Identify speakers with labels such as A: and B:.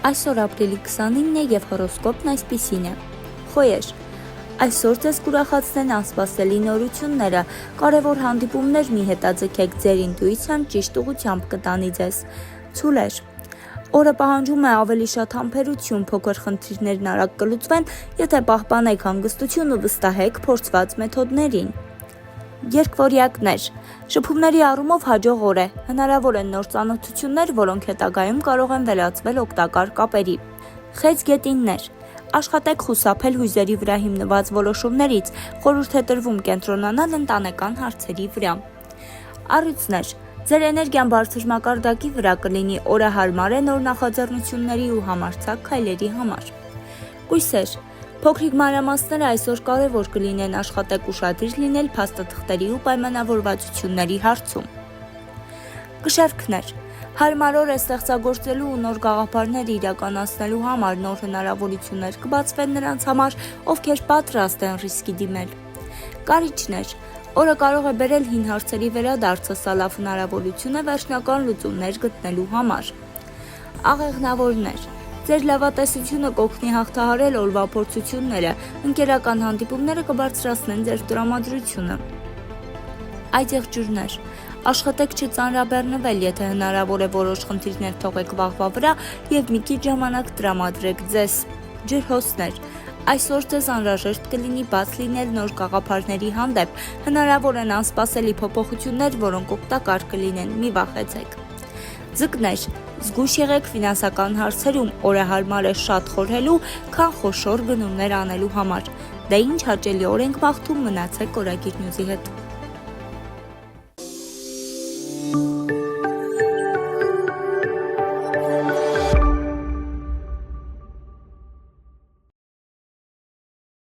A: Այսօր ապրիլի 29-ն է և հորոսկոպն այսպիսին է։ Խոյեր, այսօր ձեզ կուրախացնեն անսպասելի նորությունները, կարևոր հանդիպումներ մի հետաձգեք, ձեր ինտուիցիան ճիշտ ուղղությամբ կտանի ձեզ։ Ցուլեր, օրը պահանջում է ավելի շատ համբերություն, փոքր խնդիրներն արագ կլուծվեն, եթե պահպանեք հանգստություն ու վստահեք փորձված մեթոդներին։ Երկվորյակներ, շփումների առումով հաջող օր է, հնարավոր են նոր ծանոթություններ, որոնք հետագայում կարող են վերածվել օգտակար կապերի։ Խեցգետիններ, աշխատեք խուսափել հույզերի վրա հիմնված որոշումներից, խորհուրդ է տրվում կենտրոնանալ ընտանեկան հարցերի վրա։ Առյուծներ, ձեր էներգիան բարձր մակարդակի վրա կլինի, օրը հարմար է նոր նախաձեռնությունների ու համարձակ քայլերի համար։ Կույսեր, փոքրիկ մանրամասները այսօր կարևոր կլինեն, աշխատեք ուշադիր լինել փաստաթղթերի ու պայմանավորվածությունների հարցում։ Կշեռքներ, հարմար օր է ստեղծագործելու ու նոր գաղափարներ իրականացնելու համար, նոր հնարավորություններ կբացվեն նրանց համար, ովքեր պատրաստ են ռիսկի դիմել։ Կարիճներ, օրը կարող է բերել հին հարցերի վերադարձը, սա լավ հնարավորություն է վերջնական լուծումներ գտնելու համար։ Աղեղնավորներ, ձեր լավատեսությունը կօգնի հաղթահարել օրվա փորձությունները, ընկերական հանդիպումները կբարձրացնեն ձեր տրամադրությունը։ Այծեղջյուրներ, աշխատեք չծանրաբեռնվել, եթե հնարավոր է որոշ խնդիրներ թողեք վաղվա վրա և մի քիչ ժամանակ տրամադրեք ձեզ։ Ջրհոսներ, այսօր ձեզ անհրաժեշտ կլինի բաց լինել նոր գաղափարների հանդեպ, հնարավոր են անսպասելի փոփոխություններ, որոնք օգտակար կլինեն, մի վախեցեք։ Ձկներ, զգույշ եղեք ֆինանսական հարցերում, օրը հարմար է շատ խորհելու, քան խոշոր գնումներ անելու համար։ Դե ինչ հաճելի օր ենք մաղթում, մնացեք Օրագիր Նյուզի հետ։